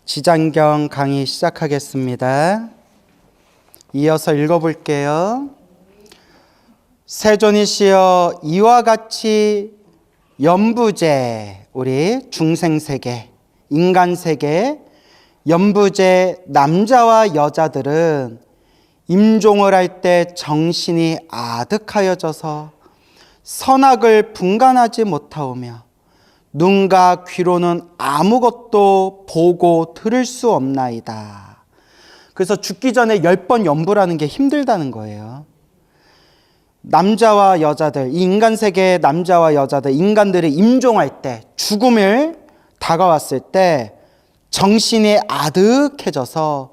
지장경 강의 시작하겠습니다. 이어서 읽어볼게요. 세존이시여 이와 같이 연부제, 우리 중생세계, 인간세계, 연부제 남자와 여자들은 임종을 할 때 정신이 아득하여져서 선악을 분간하지 못하오며 눈과 귀로는 아무것도 보고 들을 수 없나이다. 그래서 죽기 전에 10번 연부라는 게 힘들다는 거예요. 남자와 여자들, 이 인간 세계의 남자와 여자들, 인간들이 임종할 때, 죽음을 다가왔을 때 정신이 아득해져서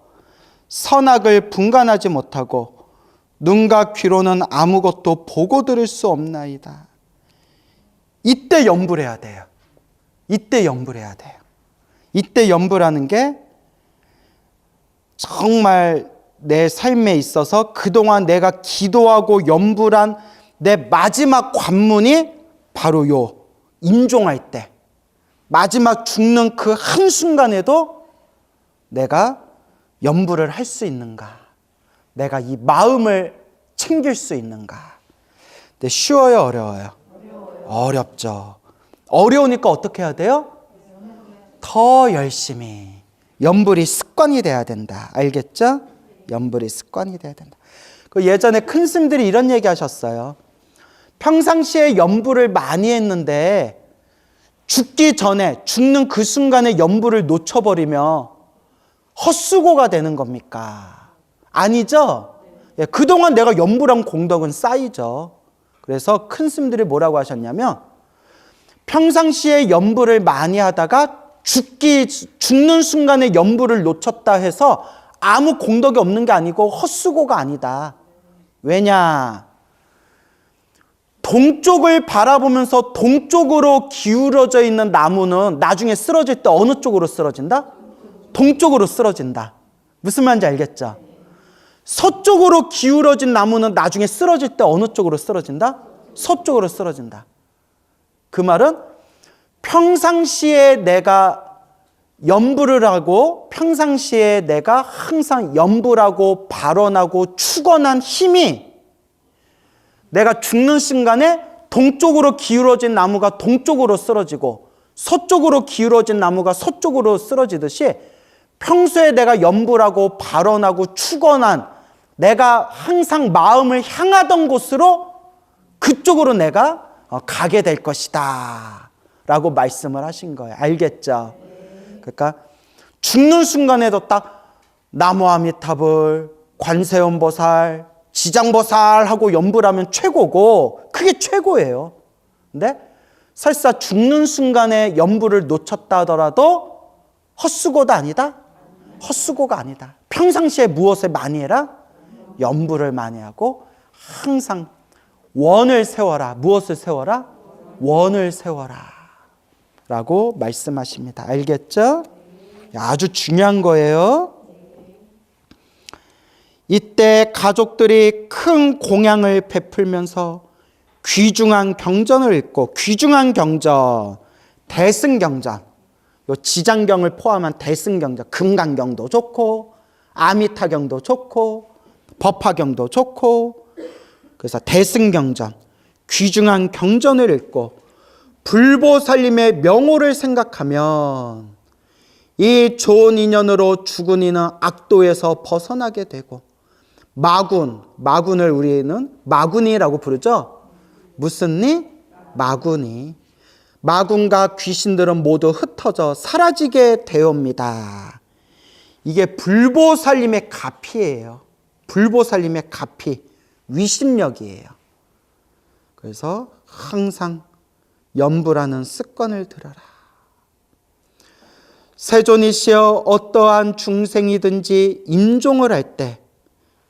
선악을 분간하지 못하고 눈과 귀로는 아무것도 보고 들을 수 없나이다. 이때 연부를 해야 돼요. 이때 연부를 해야 돼요. 이때 연부라는 게 정말 내 삶에 있어서 그동안 내가 기도하고 연부한 내 마지막 관문이 바로 요 임종할 때, 마지막 죽는 그 한순간에도 내가 연부를 할 수 있는가, 내가 이 마음을 챙길 수 있는가. 근데 쉬워요, 어려워요? 어렵죠. 어려우니까 어떻게 해야 돼요? 더 열심히. 연불이 습관이 돼야 된다. 알겠죠? 연불이 습관이 돼야 된다. 예전에 큰 스님들이 이런 얘기 하셨어요. 평상시에 연불을 많이 했는데 죽기 전에, 죽는 그 순간에 연불을 놓쳐버리면 헛수고가 되는 겁니까? 아니죠? 예, 그동안 내가 연불한 공덕은 쌓이죠. 그래서 큰 스님들이 뭐라고 하셨냐면, 평상시에 연불을 많이 하다가 죽는 순간에 연불을 놓쳤다 해서 아무 공덕이 없는 게 아니고 헛수고가 아니다. 왜냐? 동쪽을 바라보면서 동쪽으로 기울어져 있는 나무는 나중에 쓰러질 때 어느 쪽으로 쓰러진다? 동쪽으로 쓰러진다. 무슨 말인지 알겠죠? 서쪽으로 기울어진 나무는 나중에 쓰러질 때 어느 쪽으로 쓰러진다? 서쪽으로 쓰러진다. 그 말은 평상시에 내가 연부를 하고 평상시에 내가 항상 연부하고 발언하고 축원한 힘이 내가 죽는 순간에 동쪽으로 기울어진 나무가 동쪽으로 쓰러지고 서쪽으로 기울어진 나무가 서쪽으로 쓰러지듯이 평소에 내가 연부하고 발언하고 축원한 내가 항상 마음을 향하던 곳으로 그쪽으로 내가 가게 될 것이다 라고 말씀을 하신 거예요. 알겠죠? 그러니까 죽는 순간에도 딱 나무아미타불, 관세음보살, 지장보살 하고 연부를 하면 최고고 그게 최고예요. 근데 설사 죽는 순간에 연부를 놓쳤다 하더라도 헛수고도 아니다? 헛수고가 아니다. 평상시에 무엇을 많이 해라? 연부를 많이 하고 항상 원을 세워라. 무엇을 세워라? 원을 세워라 라고 말씀하십니다. 알겠죠? 아주 중요한 거예요. 이때 가족들이 큰 공양을 베풀면서 귀중한 경전을 읽고, 귀중한 경전, 대승경전, 요 지장경을 포함한 대승경전, 금강경도 좋고 아미타경도 좋고 법화경도 좋고, 그래서 대승경전, 귀중한 경전을 읽고 불보살님의 명호를 생각하면 이 좋은 인연으로 죽은 이는 악도에서 벗어나게 되고, 마군을 우리는 마군이라고 부르죠. 무슨 니? 마군이. 마군과 귀신들은 모두 흩어져 사라지게 되옵니다. 이게 불보살님의 가피예요. 불보살님의 가피, 위심력이에요. 그래서 항상 연부라는 습관을 들여라. 세존이시여 어떠한 중생이든지 임종을 할 때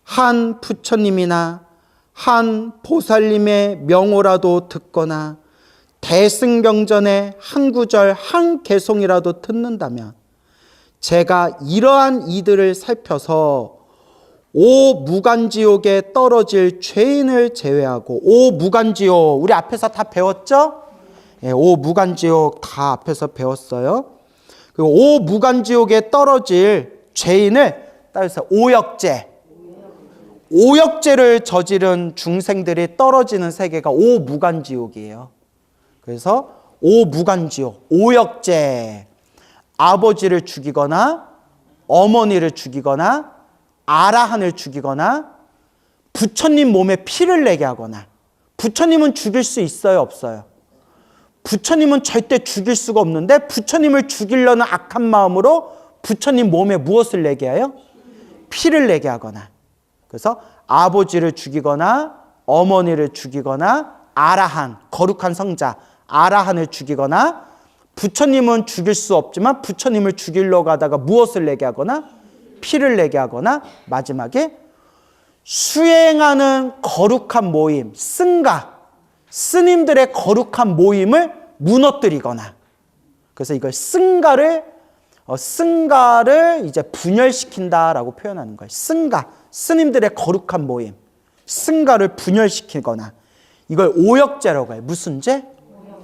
한 부처님이나 한 보살님의 명호라도 듣거나 대승경전의 한 구절 한 개송이라도 듣는다면 제가 이러한 이들을 살펴서 오무간지옥에 떨어질 죄인을 제외하고, 오무간지옥 우리 앞에서 다 배웠죠? 예, 오무간지옥 다 앞에서 배웠어요. 그리고 오무간지옥에 떨어질 죄인을 따라서 오역죄. 오역죄를 저지른 중생들이 떨어지는 세계가 오무간지옥이에요. 그래서 오무간지옥, 오역죄. 아버지를 죽이거나 어머니를 죽이거나 아라한을 죽이거나 부처님 몸에 피를 내게 하거나. 부처님은 죽일 수 있어요, 없어요? 부처님은 절대 죽일 수가 없는데 부처님을 죽이려는 악한 마음으로 부처님 몸에 무엇을 내게 해요? 피를 내게 하거나. 그래서 아버지를 죽이거나 어머니를 죽이거나 아라한, 거룩한 성자 아라한을 죽이거나 부처님은 죽일 수 없지만 부처님을 죽이려고 하다가 무엇을 내게 하거나 피를 내게 하거나 마지막에 수행하는 거룩한 모임, 승가, 스님들의 거룩한 모임을 무너뜨리거나. 그래서 이걸 승가를 이제 분열시킨다라고 표현하는 거예요. 승가, 스님들의 거룩한 모임, 승가를 분열시키거나. 이걸 오역죄라고 해요. 무슨 죄?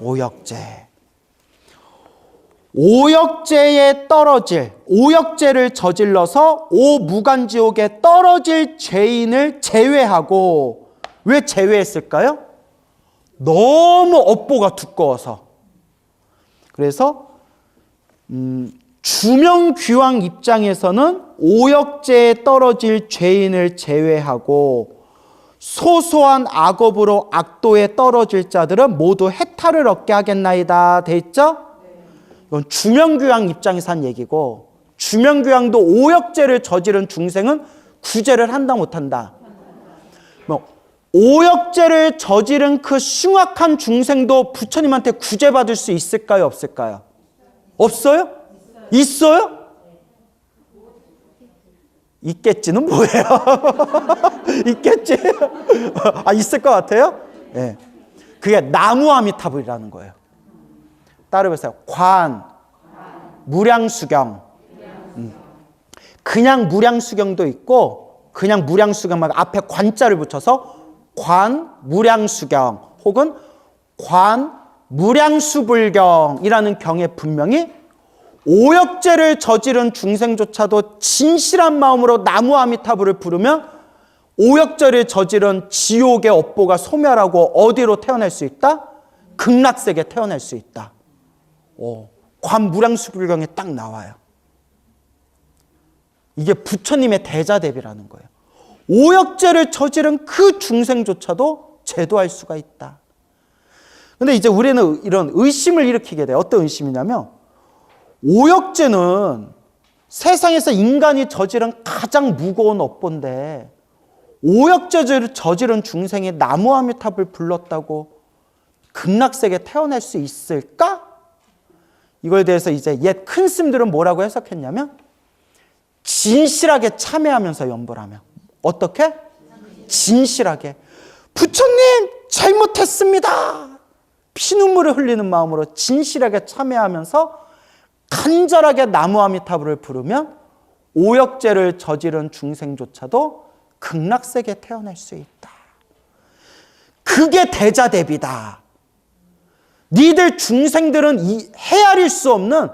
오역죄. 오역죄에 떨어질, 오역죄를 저질러서 오무간지옥에 떨어질 죄인을 제외하고. 왜 제외했을까요? 너무 업보가 두꺼워서. 그래서 주명귀왕 입장에서는 오역죄에 떨어질 죄인을 제외하고 소소한 악업으로 악도에 떨어질 자들은 모두 해탈을 얻게 하겠나이다 돼 있죠? 이건 주명귀왕 입장에서 한 얘기고, 주명귀왕도 오역죄를 저지른 중생은 구제를 한다 못한다? 오역죄를 저지른 그 흉악한 중생도 부처님한테 구제받을 수 있을까요, 없을까요? 없어요? 있어요? 있겠지는 뭐예요? 있겠지? 있을 것 같아요? 네. 그게 나무아미타불이라는 거예요. 따라해보세요. 관, 무량수경. 그냥 무량수경도 있고, 그냥 무량수경 말고 앞에 관자를 붙여서 관, 무량수경 혹은 관, 무량수불경이라는 경에 분명히 오역죄를 저지른 중생조차도 진실한 마음으로 나무아미타불을 부르면 오역죄를 저지른 지옥의 업보가 소멸하고 어디로 태어날 수 있다? 극락세계에 태어날 수 있다. 관무량수불경에 딱 나와요. 이게 부처님의 대자대비라는 거예요. 오역죄를 저지른 그 중생조차도 제도할 수가 있다. 근데 이제 우리는 이런 의심을 일으키게 돼요. 어떤 의심이냐면, 오역죄는 세상에서 인간이 저지른 가장 무거운 업보인데 오역죄를 저지른 중생이 나무아미타불 불렀다고 극락세계에 태어날 수 있을까? 이거에 대해서 이제 옛 큰 스님들은 뭐라고 해석했냐면, 진실하게 참회하면서 연보를 하며. 어떻게? 진실하게. 부처님 잘못했습니다. 피눈물을 흘리는 마음으로 진실하게 참회하면서 간절하게 나무아미타불을 부르면 오역죄를 저지른 중생조차도 극락세계에 태어날 수 있다. 그게 대자대비다. 니들 중생들은 헤아릴 수 없는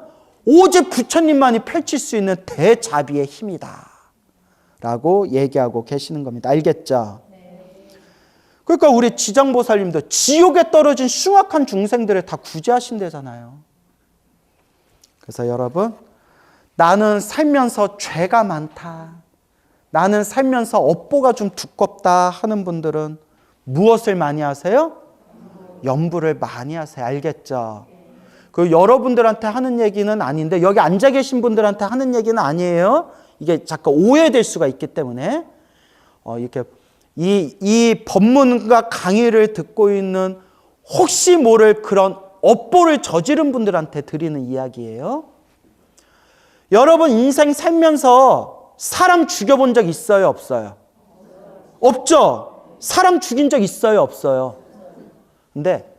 오직 부처님만이 펼칠 수 있는 대자비의 힘이다 라고 얘기하고 계시는 겁니다. 알겠죠? 그러니까 우리 지장보살님도 지옥에 떨어진 흉악한 중생들을 다 구제하신대잖아요. 그래서 여러분, 나는 살면서 죄가 많다, 나는 살면서 업보가 좀 두껍다 하는 분들은 무엇을 많이 하세요? 연부를 많이 하세요. 알겠죠? 그 여러분들한테 하는 얘기는 아닌데, 여기 앉아 계신 분들한테 하는 얘기는 아니에요. 이게 잠깐 오해될 수가 있기 때문에 이렇게 이 법문과 강의를 듣고 있는 혹시 모를 그런 업보를 저지른 분들한테 드리는 이야기예요. 여러분 인생 살면서 사람 죽여본 적 있어요, 없어요? 없죠? 사람 죽인 적 있어요, 없어요? 근데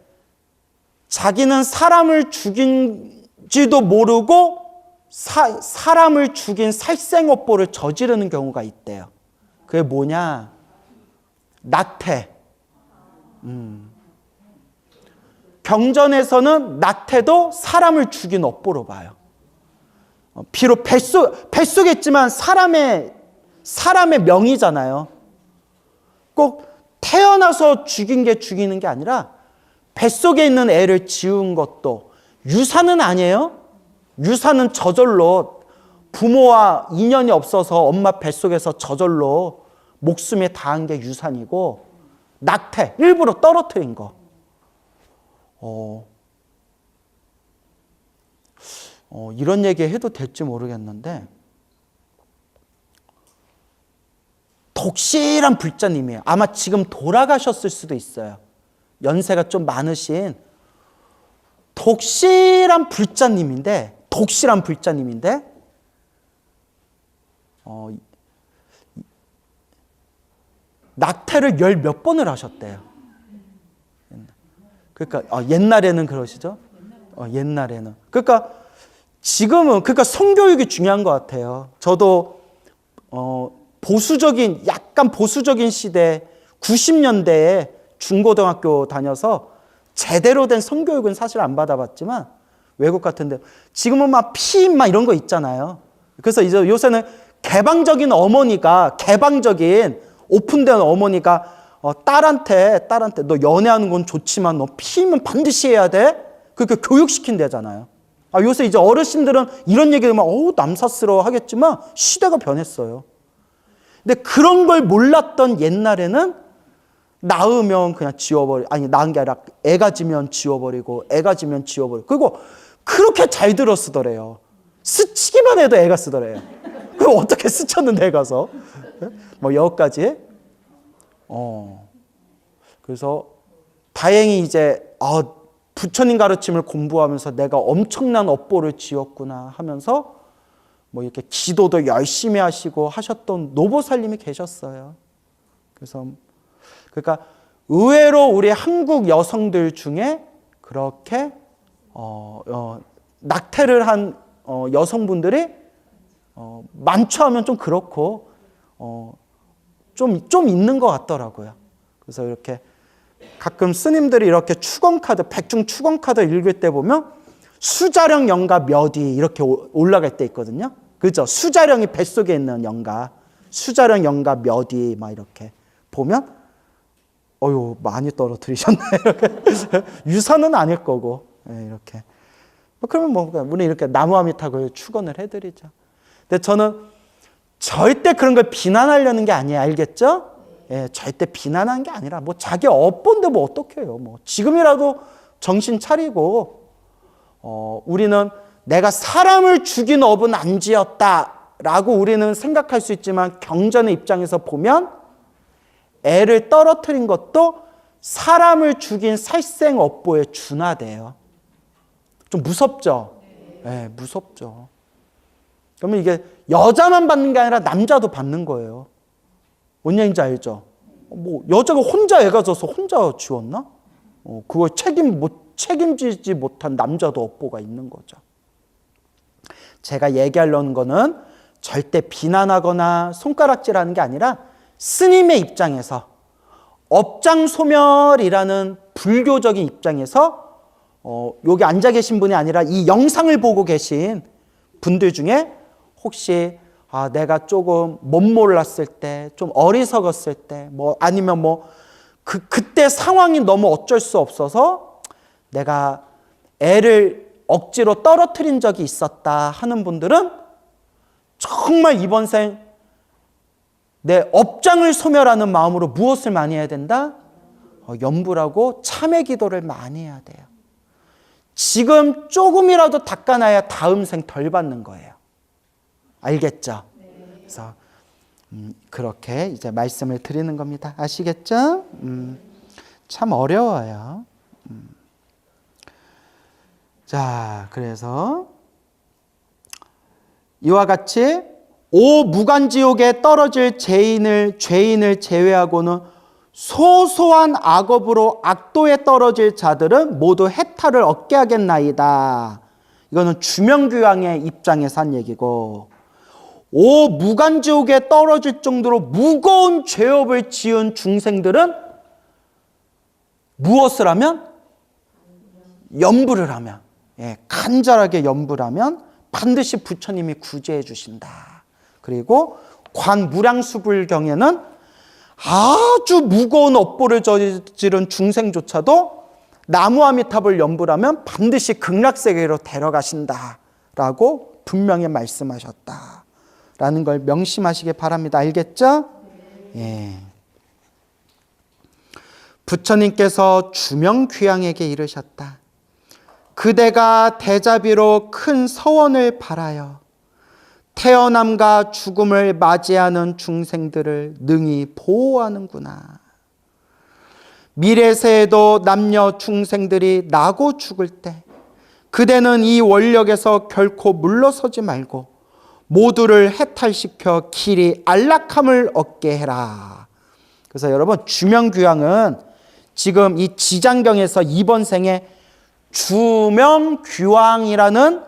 자기는 사람을 죽인지도 모르고 사람을 죽인 살생업보를 저지르는 경우가 있대요. 그게 뭐냐? 나태. 경전에서는 나태도 사람을 죽인 업보로 봐요. 비록 뱃속에 있지만 사람의 명이잖아요. 꼭 태어나서 죽인 게 죽이는 게 아니라 뱃속에 있는 애를 지운 것도 유산은 아니에요. 유산은 저절로 부모와 인연이 없어서 엄마 뱃속에서 저절로 목숨에 닿은 게 유산이고, 낙태, 일부러 떨어뜨린 거. 이런 얘기 해도 될지 모르겠는데, 독실한 불자님이에요. 아마 지금 돌아가셨을 수도 있어요. 연세가 좀 많으신 독실한 불자님인데, 낙태를 10몇 번을 하셨대요. 그러니까 옛날에는 그러시죠. 옛날에는. 그러니까 지금은 성교육이 중요한 것 같아요. 저도 약간 보수적인 시대 90년대에 중고등학교 다녀서 제대로 된 성교육은 사실 안 받아봤지만, 외국 같은데 지금은 막 피임 막 이런 거 있잖아요. 그래서 이제 요새는 개방적인 오픈된 어머니가 딸한테 너 연애하는 건 좋지만 너 피임은 반드시 해야 돼. 그렇게 교육시킨대잖아요. 요새 이제 어르신들은 이런 얘기 하면 남사스러워 하겠지만 시대가 변했어요. 근데 그런 걸 몰랐던 옛날에는 낳으면 그냥 낳은 게 아니라 애가 지면 지워버리고, 그리고 그렇게 잘 들어쓰더래요. 스치기만 해도 애가 쓰더래요. 그럼 어떻게 스쳤는데 가서 여기까지. 그래서 다행히 이제 부처님 가르침을 공부하면서 내가 엄청난 업보를 지었구나 하면서 이렇게 기도도 열심히 하시고 하셨던 노보살님이 계셨어요. 그러니까 의외로 우리 한국 여성들 중에 그렇게 낙태를 한 여성분들이 많죠 하면 좀 그렇고 좀 있는 것 같더라고요. 그래서 이렇게 가끔 스님들이 이렇게 백중 축원카드 읽을 때 보면 수자령 영가 몇이 이렇게 올라갈 때 있거든요. 그죠? 수자령이 뱃속에 있는 영가, 수자령 영가 몇이 막 이렇게 보면 많이 떨어뜨리셨네. 이렇게. 유산은 아닐 거고. 이렇게. 그러면 우리 이렇게 나무아미타불 축원을 해드리죠. 근데 저는 절대 그런 걸 비난하려는 게 아니에요. 알겠죠? 절대 비난하는 게 아니라 자기 업본데 어떻게 해요. 지금이라도 정신 차리고 우리는 내가 사람을 죽인 업은 안 지었다라고 우리는 생각할 수 있지만, 경전의 입장에서 보면 애를 떨어뜨린 것도 사람을 죽인 살생업보에 준하돼요. 좀 무섭죠? 네, 무섭죠. 그러면 이게 여자만 받는 게 아니라 남자도 받는 거예요. 뭔 얘기인지 알죠? 여자가 혼자 애가 져서 혼자 지웠나? 그걸 책임지지 못한 남자도 업보가 있는 거죠. 제가 얘기하려는 거는 절대 비난하거나 손가락질하는 게 아니라, 스님의 입장에서, 업장소멸이라는 불교적인 입장에서 여기 앉아 계신 분이 아니라 이 영상을 보고 계신 분들 중에 혹시 내가 조금 못 몰랐을 때, 좀 어리석었을 때, 아니면 그때 상황이 너무 어쩔 수 없어서 내가 애를 억지로 떨어뜨린 적이 있었다 하는 분들은 정말 이번 생 내 업장을 소멸하는 마음으로 무엇을 많이 해야 된다? 염불하고 참회 기도를 많이 해야 돼요. 지금 조금이라도 닦아놔야 다음 생 덜 받는 거예요. 알겠죠? 그래서 그렇게 이제 말씀을 드리는 겁니다. 아시겠죠? 참 어려워요. 자, 그래서 이와 같이 무간지옥에 떨어질 죄인을 제외하고는 소소한 악업으로 악도에 떨어질 자들은 모두 해탈을 얻게 하겠나이다. 이거는 주명규왕의 입장에서 한 얘기고, 무간지옥에 떨어질 정도로 무거운 죄업을 지은 중생들은 무엇을 하면? 염불을 하면, 간절하게 염불하면 반드시 부처님이 구제해 주신다. 그리고 관무량수불경에는 아주 무거운 업보를 저지른 중생조차도 나무아미탑을 염불하면 반드시 극락세계로 데려가신다라고 분명히 말씀하셨다라는 걸 명심하시기 바랍니다. 알겠죠? 예. 부처님께서 주명귀향에게 이르셨다. 그대가 대자비로 큰 서원을 바라여 태어남과 죽음을 맞이하는 중생들을 능히 보호하는구나. 미래세에도 남녀 중생들이 나고 죽을 때 그대는 이 원력에서 결코 물러서지 말고 모두를 해탈시켜 길이 안락함을 얻게 해라. 그래서 여러분, 주명귀향은 지금 이 지장경에서 이번 생에 주명귀황이라는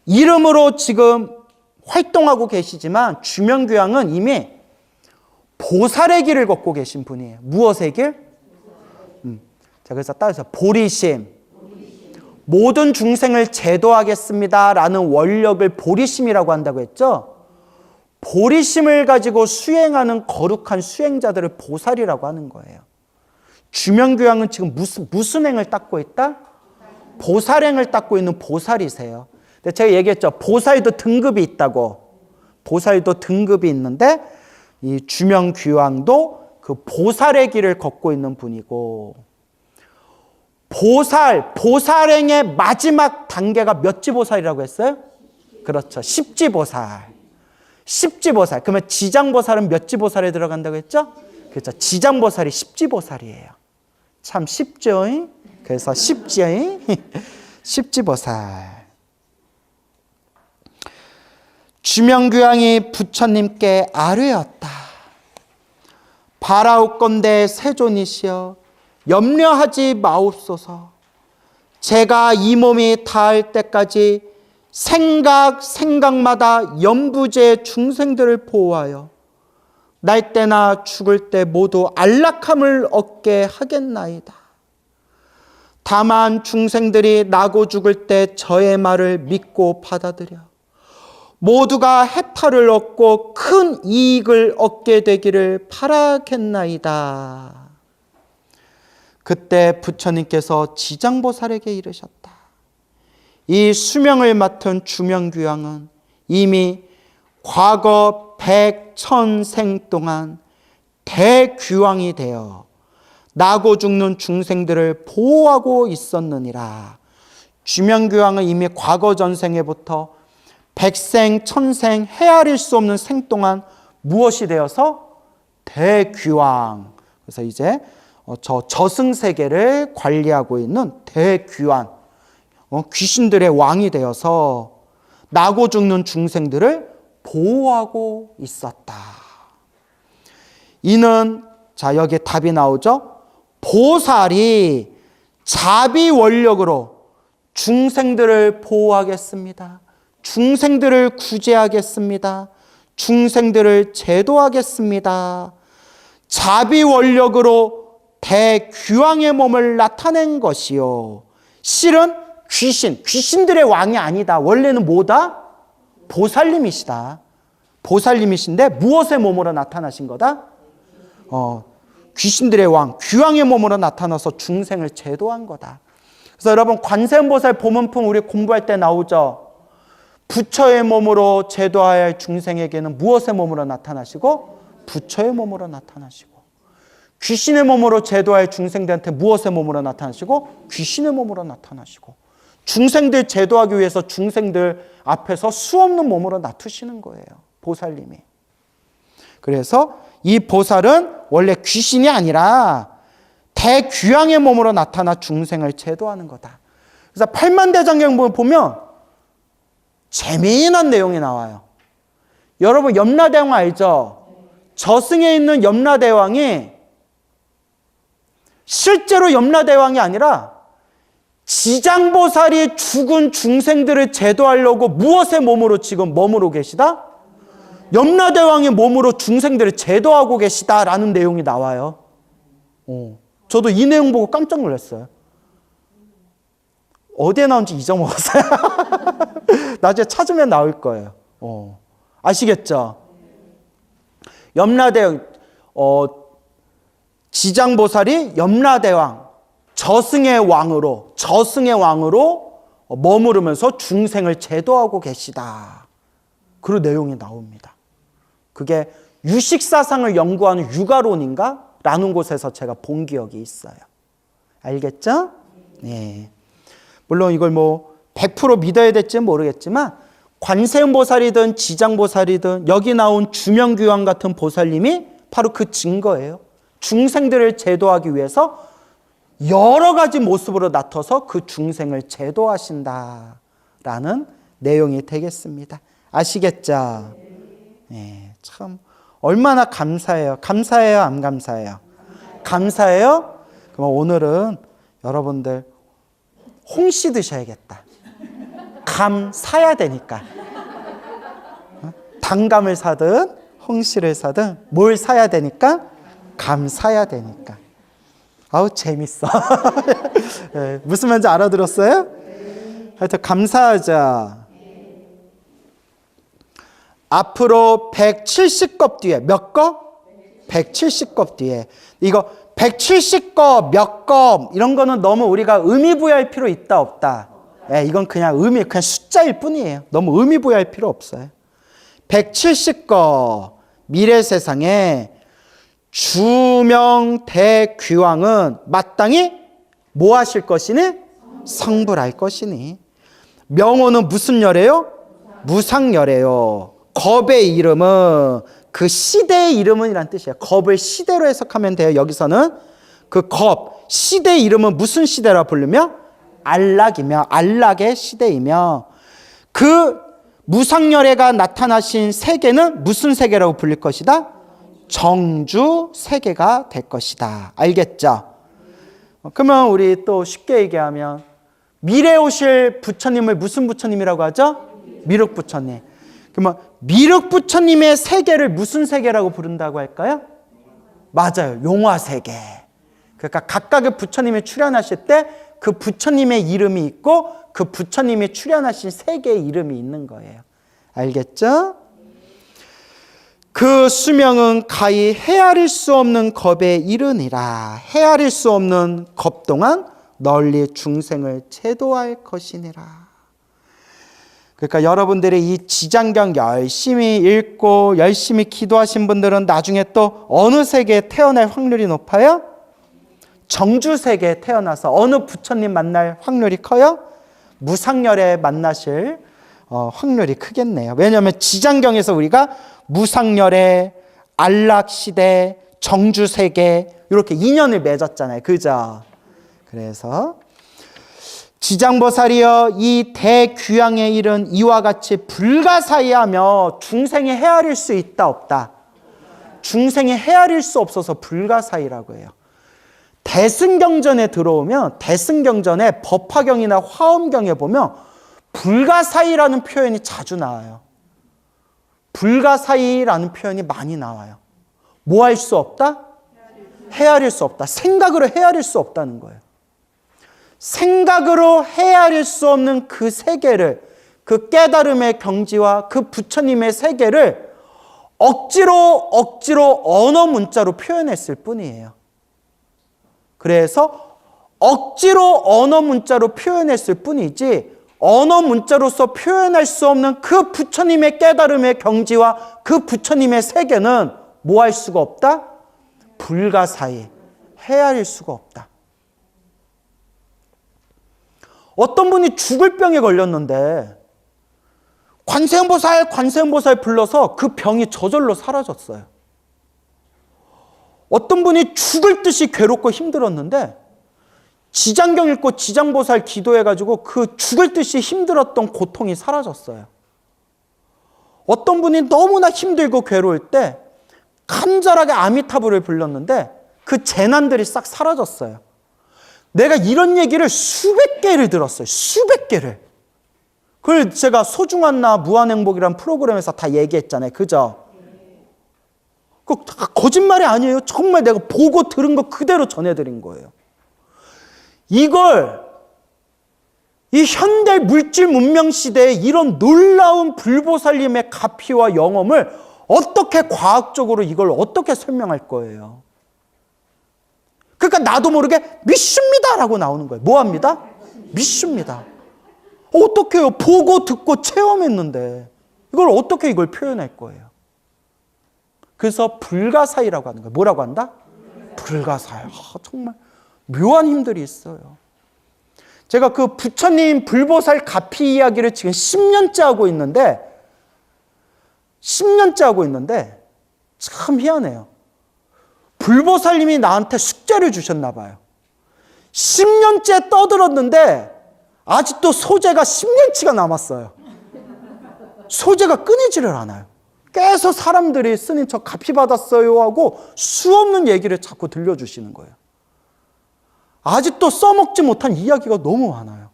이름으로 지금 활동하고 계시지만 주명귀황은 이미 보살의 길을 걷고 계신 분이에요. 무엇의 길? 자, 그래서 따라서 보리심, 모든 중생을 제도하겠습니다 라는 원력을 보리심이라고 한다고 했죠. 보리심을 가지고 수행하는 거룩한 수행자들을 보살이라고 하는 거예요. 주명귀황은 지금 무슨 행을 닦고 있다? 보살행을 닦고 있는 보살이세요. 근데 제가 얘기했죠. 보살도 등급이 있다고. 보살도 등급이 있는데 이 주명귀황도 그 보살의 길을 걷고 있는 분이고, 보살행의 마지막 단계가 몇 지보살이라고 했어요? 그렇죠. 십지보살. 그러면 지장보살은 몇 지보살에 들어간다고 했죠? 그렇죠. 지장보살이 십지보살이에요. 참 쉽죠? 그래서 십지보살. 주명귀황이 부처님께 아뢰었다. 바라옵건대 세존이시여 염려하지 마옵소서. 제가 이 몸이 닿을 때까지 생각마다 염부제 중생들을 보호하여 날 때나 죽을 때 모두 안락함을 얻게 하겠나이다. 다만 중생들이 나고 죽을 때 저의 말을 믿고 받아들여 모두가 해탈을 얻고 큰 이익을 얻게 되기를 바라겠나이다. 그때 부처님께서 지장보살에게 이르셨다. 이 수명을 맡은 주명귀황은 이미 과거 백천생 동안 대귀황이 되어 나고 죽는 중생들을 보호하고 있었느니라. 주명귀황은 이미 과거 전생에부터 백생, 천생, 헤아릴 수 없는 생 동안 무엇이 되어서? 대귀황. 그래서 이제 저 저승세계를 관리하고 있는 대귀환, 귀신들의 왕이 되어서 나고 죽는 중생들을 보호하고 있었다. 이는, 자, 여기에 답이 나오죠. 보살이 자비 원력으로 중생들을 보호하겠습니다. 중생들을 구제하겠습니다. 중생들을 제도하겠습니다. 자비 원력으로 대귀황의 몸을 나타낸 것이요. 실은 귀신들의 왕이 아니다. 원래는 뭐다? 보살님이시다. 보살님이신데 무엇의 몸으로 나타나신 거다? 귀신들의 왕, 귀황의 몸으로 나타나서 중생을 제도한 거다. 그래서 여러분, 관세음보살 보문품 우리 공부할 때 나오죠. 부처의 몸으로 제도해야 할 중생에게는 무엇의 몸으로 나타나시고? 부처의 몸으로 나타나시고, 귀신의 몸으로 제도할 중생들한테 무엇의 몸으로 나타나시고? 귀신의 몸으로 나타나시고, 중생들 제도하기 위해서 중생들 앞에서 수없는 몸으로 나타나시는 거예요. 보살님이. 그래서 이 보살은 원래 귀신이 아니라 대귀황의 몸으로 나타나 중생을 제도하는 거다. 그래서 팔만대장경 보면 재미난 내용이 나와요. 여러분, 염라대왕 알죠? 저승에 있는 염라대왕이 실제로 염라대왕이 아니라 지장보살이 죽은 중생들을 제도하려고 무엇의 몸으로 지금 머무르고 계시다? 염라대왕의 몸으로 중생들을 제도하고 계시다라는 내용이 나와요. 저도 이 내용 보고 깜짝 놀랐어요. 어디에 나온지 잊어먹었어요. 나중에 찾으면 나올 거예요. 아시겠죠? 염라대왕, 지장보살이 염라대왕, 저승의 왕으로 머무르면서 중생을 제도하고 계시다. 그런 내용이 나옵니다. 그게 유식사상을 연구하는 육아론인가? 라는 곳에서 제가 본 기억이 있어요. 알겠죠? 네. 물론 이걸 100% 믿어야 될지는 모르겠지만 관세음보살이든 지장보살이든 여기 나온 주명귀왕 같은 보살님이 바로 그 증거예요. 중생들을 제도하기 위해서 여러 가지 모습으로 나타서 그 중생을 제도하신다라는 내용이 되겠습니다. 아시겠죠? 네, 참 얼마나 감사해요. 감사해요, 안 감사해요? 감사해요? 그럼 오늘은 여러분들 홍시 드셔야겠다. 감 사야 되니까. 단감을 사든 홍시를 사든 뭘 사야 되니까? 감 사야 되니까. 아우 재밌어. 네, 무슨 말인지 알아들었어요? 하여튼 감사하자. 앞으로 170겁 뒤에 몇 겁? 170겁 뒤에 이거 170겁 몇 겁 이런 거는 너무 우리가 의미 부여할 필요 있다 없다. 네, 이건 그냥 숫자일 뿐이에요. 너무 의미 부여할 필요 없어요. 170겁 미래 세상에 주명대귀왕은 마땅히 뭐 하실 것이니? 성불할 것이니. 명호는 무슨 열애요? 무상열애요. 겁의 이름은 그 시대의 이름은이란 뜻이에요. 겁을 시대로 해석하면 돼요. 여기서는 그 겁, 시대의 이름은 무슨 시대라 부르며? 안락이며 안락의 시대이며 그 무상열애가 나타나신 세계는 무슨 세계라고 불릴 것이다? 정주 세계가 될 것이다. 알겠죠? 그러면 우리 또 쉽게 얘기하면 미래에 오실 부처님을 무슨 부처님이라고 하죠? 미륵부처님. 그러면 미륵부처님의 세계를 무슨 세계라고 부른다고 할까요? 맞아요. 용화세계. 그러니까 각각의 부처님이 출현하실 때 그 부처님의 이름이 있고 그 부처님이 출현하신 세계의 이름이 있는 거예요. 알겠죠? 그 수명은 가히 헤아릴 수 없는 겁에 이르니라. 헤아릴 수 없는 겁 동안 널리 중생을 제도할 것이니라. 그러니까 여러분들이 이 지장경 열심히 읽고 열심히 기도하신 분들은 나중에 또 어느 세계에 태어날 확률이 높아요? 정주세계에 태어나서 어느 부처님 만날 확률이 커요? 무상열애 만나실 확률이 크겠네요. 왜냐하면 지장경에서 우리가 무상열애, 안락시대, 정주세계 이렇게 인연을 맺었잖아요. 그죠? 그래서 지장보살이여 이 대귀양의 일은 이와 같이 불가사의하며 중생이 헤아릴 수 있다 없다. 중생이 헤아릴 수 없어서 불가사의라고 해요. 대승경전에 들어오면 대승경전에 법화경이나 화엄경에 보면 불가사의라는 표현이 자주 나와요. 불가사의라는 표현이 많이 나와요. 뭐 할 수 없다? 헤아릴 수 없다. 생각으로 헤아릴 수 없다는 거예요. 생각으로 헤아릴 수 없는 그 세계를, 그 깨달음의 경지와 그 부처님의 세계를 억지로 언어 문자로 표현했을 뿐이에요. 그래서 억지로 언어 문자로 표현했을 뿐이지 언어 문자로서 표현할 수 없는 그 부처님의 깨달음의 경지와 그 부처님의 세계는 뭐 할 수가 없다? 불가사의, 헤아릴 수가 없다. 어떤 분이 죽을 병에 걸렸는데 관세음보살 불러서 그 병이 저절로 사라졌어요. 어떤 분이 죽을 듯이 괴롭고 힘들었는데 지장경 읽고 지장보살 기도해가지고 그 죽을 듯이 힘들었던 고통이 사라졌어요. 어떤 분이 너무나 힘들고 괴로울 때 간절하게 아미타불을 불렀는데 그 재난들이 싹 사라졌어요. 내가 이런 얘기를 수백 개를 들었어요. 수백 개를. 그걸 제가 소중한 나 무한행복이라는 프로그램에서 다 얘기했잖아요. 그죠? 거짓말이 아니에요. 정말 내가 보고 들은 거 그대로 전해드린 거예요. 이걸 이 현대 물질 문명 시대에 이런 놀라운 불보살님의 가피와 영험을 어떻게 과학적으로 이걸 어떻게 설명할 거예요? 그러니까 나도 모르게 믿습니다라고 나오는 거예요. 뭐 합니다? 믿습니다. 어떻게 해요? 보고 듣고 체험했는데 이걸 어떻게 이걸 표현할 거예요? 그래서 불가사의라고 하는 거예요. 뭐라고 한다? 불가사의. 정말 묘한 힘들이 있어요. 제가 그 부처님 불보살 가피 이야기를 지금 10년째 하고 있는데 참 희한해요. 불보살님이 나한테 숙제를 주셨나 봐요. 10년째 떠들었는데 아직도 소재가 10년치가 남았어요. 소재가 끊이지를 않아요. 계속 사람들이 스님 저 가피 받았어요 하고 수없는 얘기를 자꾸 들려주시는 거예요. 아직도 써먹지 못한 이야기가 너무 많아요.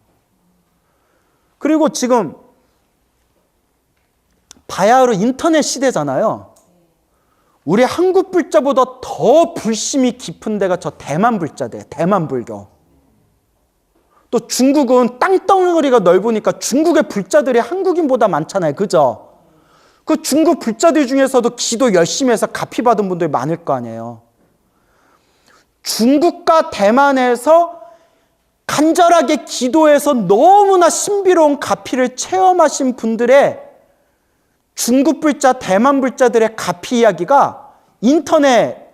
그리고 지금 바야흐로 인터넷 시대잖아요. 우리 한국 불자보다 더 불심이 깊은 데가 저 대만 불자대예요. 대만 불교. 또 중국은 땅덩어리가 넓으니까 중국의 불자들이 한국인보다 많잖아요. 그죠? 그 중국 불자들 중에서도 기도 열심히 해서 가피 받은 분들이 많을 거 아니에요. 중국과 대만에서 간절하게 기도해서 너무나 신비로운 가피를 체험하신 분들의 중국 불자, 대만 불자들의 가피 이야기가 인터넷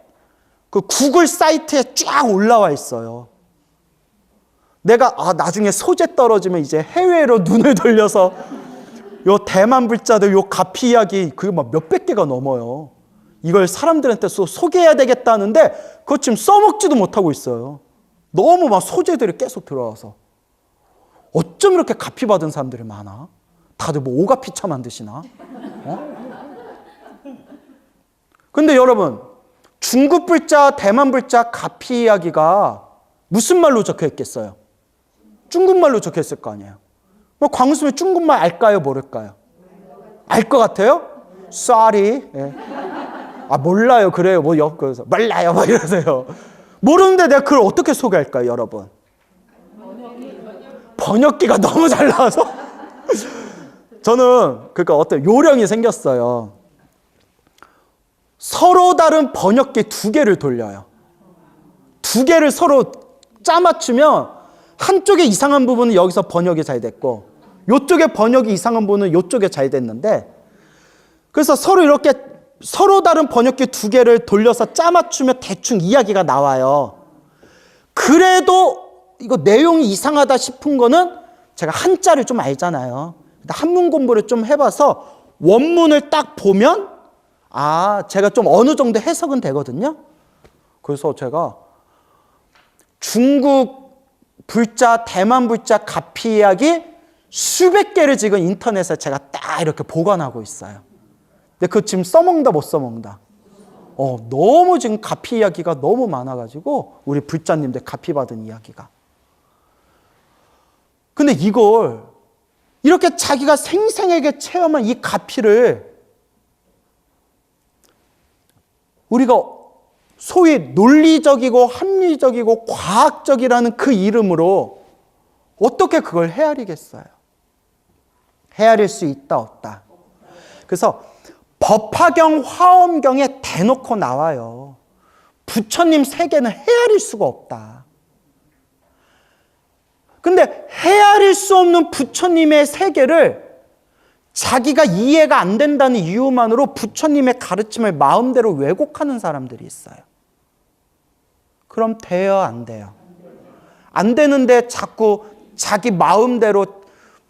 그 구글 사이트에 쫙 올라와 있어요. 내가 나중에 소재 떨어지면 이제 해외로 눈을 돌려서 요 대만 불자들 요 가피 이야기 그게 막 몇백 개가 넘어요. 이걸 사람들한테 소개해야 되겠다는데 그거 지금 써먹지도 못하고 있어요. 너무 막 소재들이 계속 들어와서. 어쩜 이렇게 가피 받은 사람들이 많아? 다들 뭐 오가피차 만드시나? 근데 여러분, 중국 불자, 대만 불자 가피 이야기가 무슨 말로 적혀 있겠어요? 중국말로 적혀 있을 거 아니에요. 뭐 광수면 중국말 알까요? 모를까요? 알 것 같아요? Sorry. 예. 몰라요. 그래요. 뭐 옆에서 몰라요. 막 이러세요. 모르는데 내가 그걸 어떻게 소개할까요, 여러분? 번역기가 너무 잘 나와서 저는 그러니까 어떤 요령이 생겼어요. 서로 다른 번역기 2개를 돌려요. 2개를 서로 짜맞추면 한쪽에 이상한 부분은 여기서 번역이 잘 됐고 이쪽에 번역이 이상한 부분은 이쪽에 잘 됐는데 그래서 서로 다른 번역기 2개를 돌려서 짜맞추면 대충 이야기가 나와요. 그래도 이거 내용이 이상하다 싶은 거는 제가 한자를 좀 알잖아요. 한문 공부를 좀 해봐서 원문을 딱 보면 제가 좀 어느 정도 해석은 되거든요. 그래서 제가 중국 불자, 대만 불자 가피 이야기 수백 개를 지금 인터넷에 제가 딱 이렇게 보관하고 있어요. 근데 그거 지금 써먹는다 못 써먹는다? 너무 지금 가피 이야기가 너무 많아가지고 우리 불자님들 가피 받은 이야기가. 근데 이걸 이렇게 자기가 생생하게 체험한 이 가피를 우리가 소위 논리적이고 합리적이고 과학적이라는 그 이름으로 어떻게 그걸 헤아리겠어요? 헤아릴 수 있다 없다. 그래서 법화경, 화엄경에 대놓고 나와요. 부처님 세계는 헤아릴 수가 없다. 근데 헤아릴 수 없는 부처님의 세계를 자기가 이해가 안 된다는 이유만으로 부처님의 가르침을 마음대로 왜곡하는 사람들이 있어요. 그럼 돼요, 안 돼요? 안 되는데 자꾸 자기 마음대로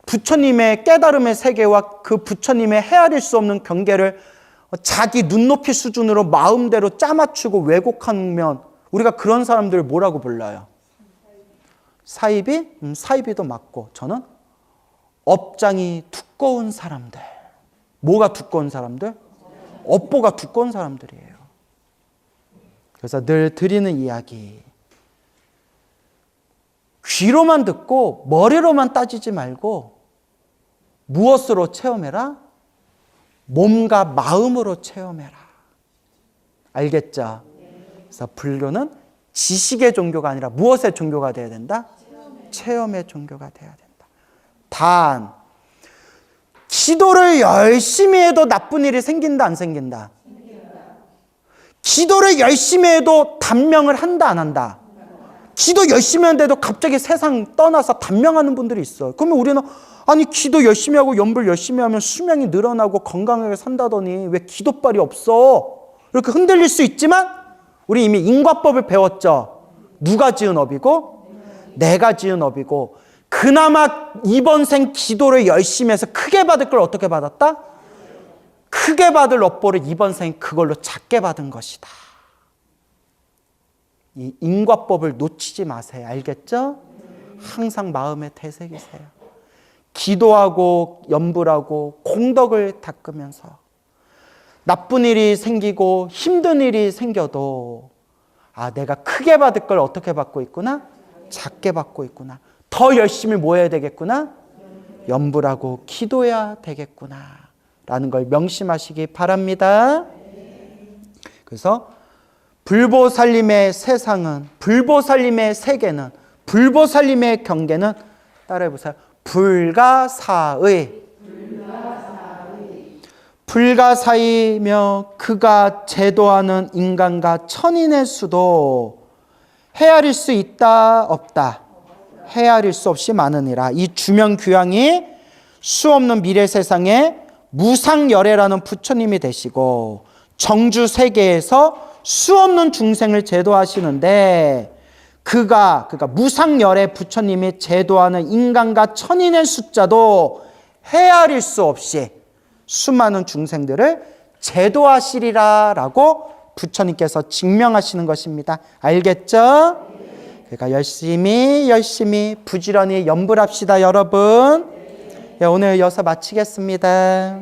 부처님의 깨달음의 세계와 그 부처님의 헤아릴 수 없는 경계를 자기 눈높이 수준으로 마음대로 짜맞추고 왜곡하면 우리가 그런 사람들을 뭐라고 불러요? 사이비? 사이비도 맞고 저는 업장이 두꺼운 사람들. 뭐가 두꺼운 사람들? 업보가 두꺼운 사람들이에요. 그래서 늘 드리는 이야기. 귀로만 듣고 머리로만 따지지 말고 무엇으로 체험해라? 몸과 마음으로 체험해라. 알겠죠? 그래서 불교는 지식의 종교가 아니라 무엇의 종교가 되어야 된다? 체험의 종교가 되어야 된다. 단 기도를 열심히 해도 나쁜 일이 생긴다 안 생긴다? 기도를 열심히 해도 단명을 한다 안 한다? 기도 열심히 하는데도 갑자기 세상 떠나서 단명하는 분들이 있어요. 그러면 우리는 아니 기도 열심히 하고 연불 열심히 하면 수명이 늘어나고 건강하게 산다더니 왜 기도빨이 없어? 이렇게 흔들릴 수 있지만 우리 이미 인과법을 배웠죠. 누가 지은 업이고 내가 지은 업이고 그나마 이번 생 기도를 열심히 해서 크게 받을 걸 어떻게 받았다? 크게 받을 업보를 이번 생 그걸로 작게 받은 것이다. 이 인과법을 놓치지 마세요. 알겠죠? 항상 마음에 되새기세요. 기도하고 연불하고 공덕을 닦으면서 나쁜 일이 생기고 힘든 일이 생겨도 아, 내가 크게 받을 걸 어떻게 받고 있구나? 작게 받고 있구나. 더 열심히 뭐 해야 되겠구나? 연불하고 기도해야 되겠구나. 라는 걸 명심하시기 바랍니다. 그래서 불보살림의 세상은, 불보살림의 세계는, 불보살림의 경계는 따라해보세요. 불가사의. 불가사의며 그가 제도하는 인간과 천인의 수도 헤아릴 수 있다 없다? 헤아릴 수 없이 많으니라. 이 주명규양이 수없는 미래 세상에 무상열애라는 부처님이 되시고 정주 세계에서 수없는 중생을 제도하시는데 그가 무상열애 부처님이 제도하는 인간과 천인의 숫자도 헤아릴 수 없이 수많은 중생들을 제도하시리라 라고 부처님께서 증명하시는 것입니다. 알겠죠? 그러니까 열심히 부지런히 연불합시다 여러분. 오늘 여기서 마치겠습니다.